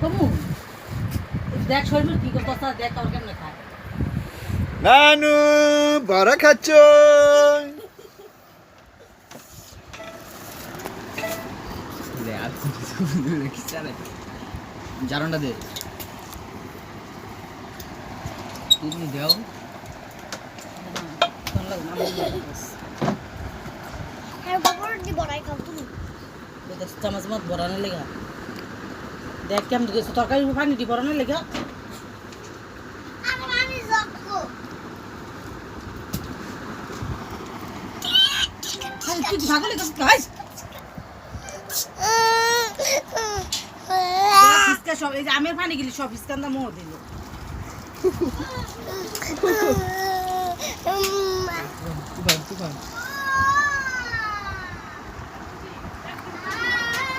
কমু দেখ শরীর কি করতেছ দেখ তোর কেমনে খায় নানু বড় খাচ্ছ জারনটা দে তুমি দাও হ্যাঁ বাবার দি বড়াই খাও তুমি চামচ মত বরানোর লেগা দেখ কেমন গেছে তরকারি পানি দি বরানোর লেগা আমি যাবো তুই ছাগলে খাইস ফিসকা সব এই যে আমের পানি গেলি সব ফিসকান্দা মোহ দিল তুই